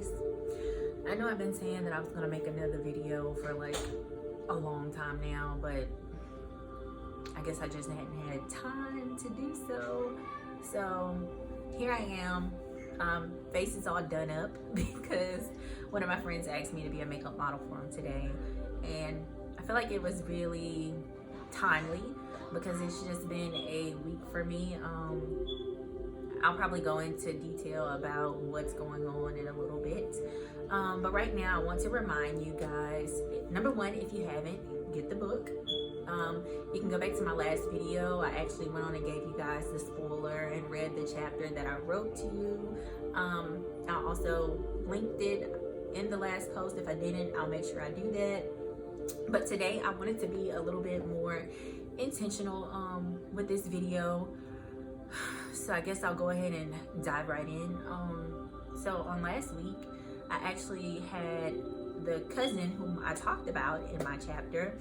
guys. I know I've been saying that I was gonna make another video for like a long time now, but I guess I just hadn't had time to do so. So here I am. Face is all done up because one of my friends asked me to be a makeup model for him today, and I feel like it was really timely because it's just been a week for me. I'll probably go into detail about what's going on in a little bit, but right now I want to remind you guys, number one, if you haven't, get the book. You can go back to my last video. I actually went on and gave you guys the spoiler and read the chapter that I wrote to you. I also linked it in the last post. If I didn't, I'll make sure I do that. But today I wanted to be a little bit more intentional with this video. So I guess I'll go ahead and dive right in. So on last week, I actually had the cousin whom I talked about in my chapter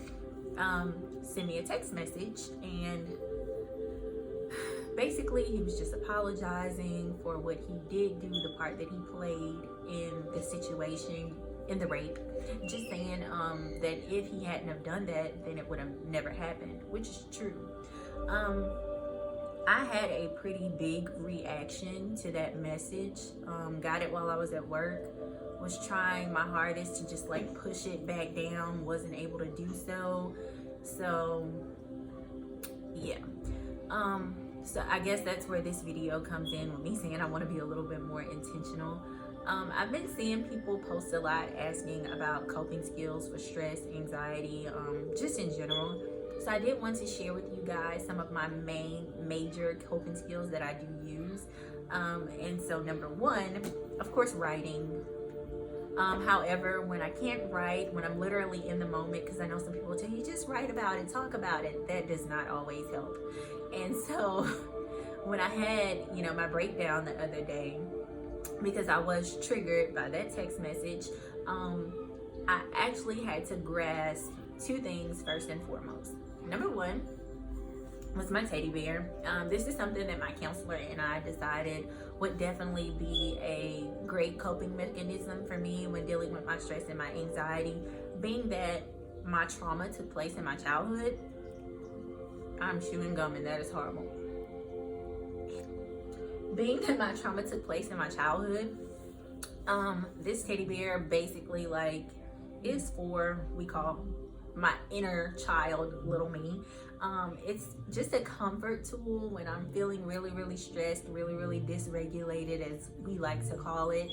send me a text message, and basically he was just apologizing for what he did do, the part that he played in the situation, in the rape. Just saying that if he hadn't have done that, then it would have never happened, which is true. I had a pretty big reaction to that message. Got it while I was at work. Was trying my hardest to just like push it back down. Wasn't able to do so. So yeah. So I guess that's where this video comes in, with me saying I want to be a little bit more intentional. I've been seeing people post a lot asking about coping skills for stress, anxiety, just in general. So I did want to share with you guys some of my major coping skills that I do use. And so number one, of course, writing. However, when I can't write, when I'm literally in the moment, because I know some people tell you just write about it, talk about it, that does not always help. And so when I had, my breakdown the other day, because I was triggered by that text message, I actually had to grasp two things first and foremost. Number one was my teddy bear. This is something that my counselor and I decided would definitely be a great coping mechanism for me when dealing with my stress and my anxiety. Being that my trauma took place in my childhood, I'm chewing gum and that is horrible. Being that my trauma took place in my childhood, this teddy bear basically is for, we call my inner child, little me. It's just a comfort tool when I'm feeling really, really stressed, really, really dysregulated, as we like to call it.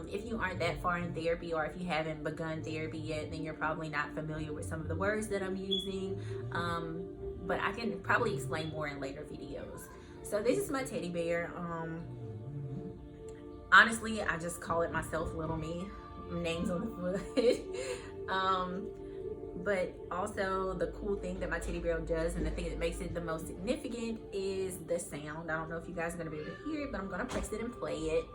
If you aren't that far in therapy, or if you haven't begun therapy yet, then you're probably not familiar with some of the words that I'm using. But I can probably explain more in later videos. So this is my teddy bear. Honestly, I just call it myself, little me. Names on the foot. But also the cool thing that my teddy bear does, and the thing that makes it the most significant, is the sound. I don't know if you guys are going to be able to hear it, but I'm going to press it and play it.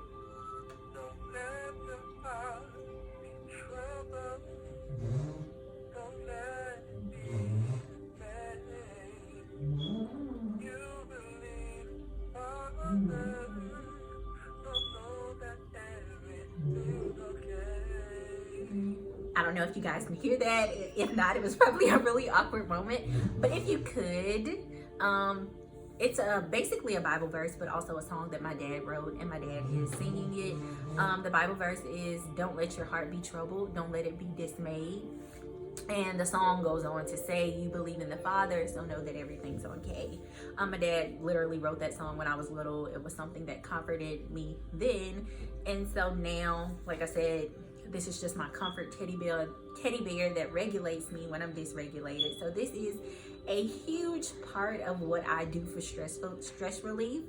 I don't know if you guys can hear that. If not, it was probably a really awkward moment. But if you could, it's basically a Bible verse, but also a song that my dad wrote, and my dad is singing it. The Bible verse is, "Don't let your heart be troubled. Don't let it be dismayed." And the song goes on to say, "You believe in the Father, so know that everything's okay." My dad literally wrote that song when I was little. It was something that comforted me then. And so now, like I said, this is just my comfort teddy bear that regulates me when I'm dysregulated. So this is a huge part of what I do for stress relief.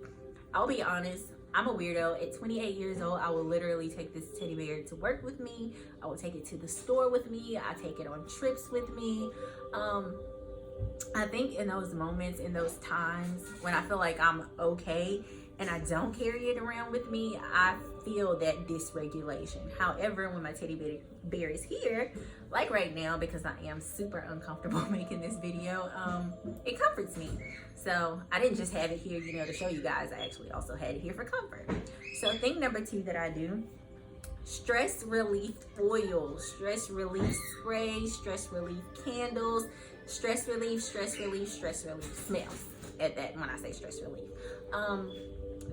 I'll be honest, I'm a weirdo. At 28 years old, I will literally take this teddy bear to work with me. I will take it to the store with me. I take it on trips with me. I think in those moments, in those times when I feel like I'm okay and I don't carry it around with me, I feel that dysregulation. However, when my teddy bear is here, like right now, because I am super uncomfortable making this video, it comforts me. So I didn't just have it here, to show you guys. I actually also had it here for comfort. So thing number two that I do stress relief oil, stress relief spray, stress relief candles, stress relief smells at that when I say stress relief.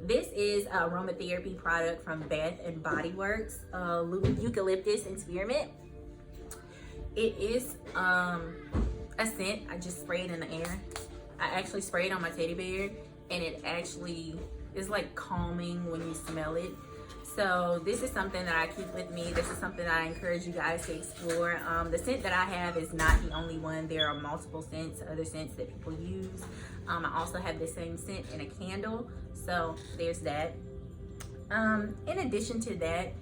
This is an aromatherapy product from Bath and Body Works, eucalyptus and spearmint. It is a scent. I just spray it in the air. I actually spray it on my teddy bear, and it actually is like calming when you smell it. So this is something that I keep with me. This is something that I encourage you guys to explore. The scent that I have is not the only one. There are multiple scents, other scents that people use. I also have the same scent in a candle. So there's that. In addition to that,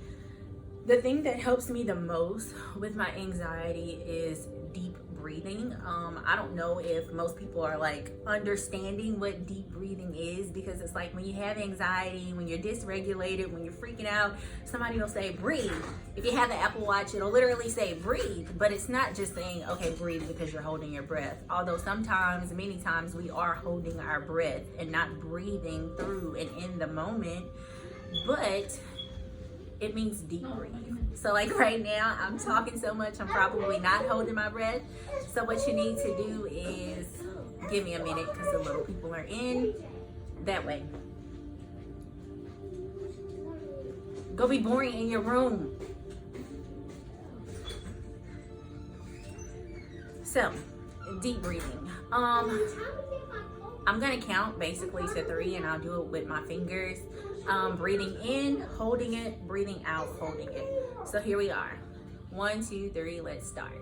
the thing that helps me the most with my anxiety is deep breathing. I don't know if most people are like understanding what deep breathing is, because it's like when you have anxiety, when you're dysregulated, when you're freaking out, somebody will say breathe. If you have the Apple Watch, it'll literally say breathe, but it's not just saying, okay, breathe because you're holding your breath. Although sometimes, many times, we are holding our breath and not breathing through and in the moment, but it means deep breathe. So like right now, I'm talking so much, I'm probably not holding my breath. So what you need to do is give me a minute, because the little people are in. That way. Go be boring in your room. So, deep breathing. I'm gonna count basically to 3, and I'll do it with my fingers. Breathing in, holding it, breathing out, holding it. So here we are. 1, 2, 3, let's start.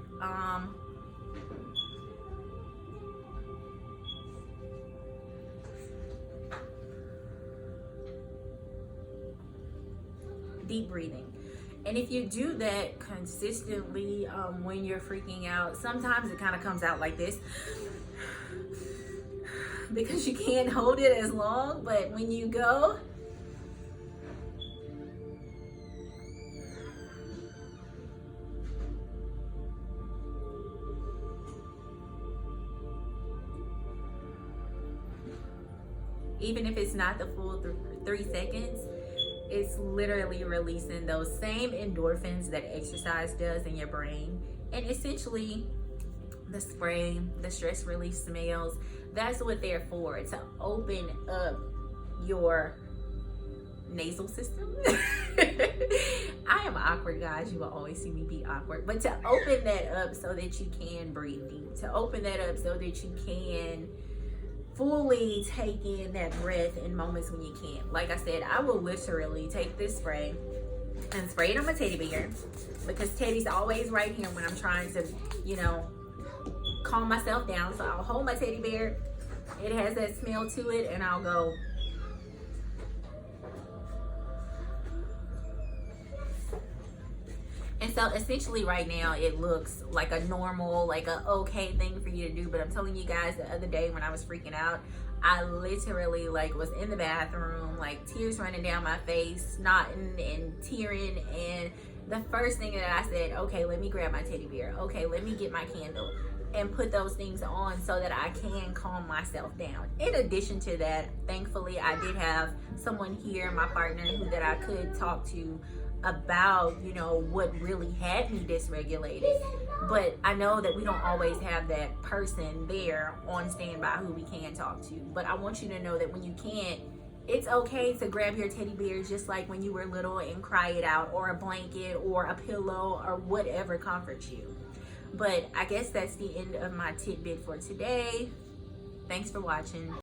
Deep breathing. And if you do that consistently when you're freaking out, sometimes it kind of comes out like this, because you can't hold it as long. But when you go, even if it's not the full 3 seconds, it's literally releasing those same endorphins that exercise does in your brain. And essentially, the spray, the stress relief smells, that's what they're for, to open up your nasal system. I am awkward, guys. You will always see me be awkward. But to open that up so that you can breathe deep, to open that up so that you can fully take in that breath in moments when you can't. Like I said, I will literally take this spray and spray it on my teddy bear, because Teddy's always right here when I'm trying to, calm myself down. So I'll hold my teddy bear. It has that smell to it, and I'll go. And so essentially right now it looks like a normal, like a okay thing for you to do. But I'm telling you guys, the other day when I was freaking out, I literally was in the bathroom, tears running down my face, snotting and tearing. And the first thing that I said, okay, let me grab my teddy bear. Okay, let me get my candle and put those things on so that I can calm myself down. In addition to that, thankfully, I did have someone here, my partner, that I could talk to about what really had me dysregulated. But I know that we don't always have that person there on standby who we can talk to. But I want you to know that when you can't, it's okay to grab your teddy bear, just like when you were little, and cry it out, or a blanket or a pillow or whatever comforts you. But I guess that's the end of my tidbit for today. Thanks for watching.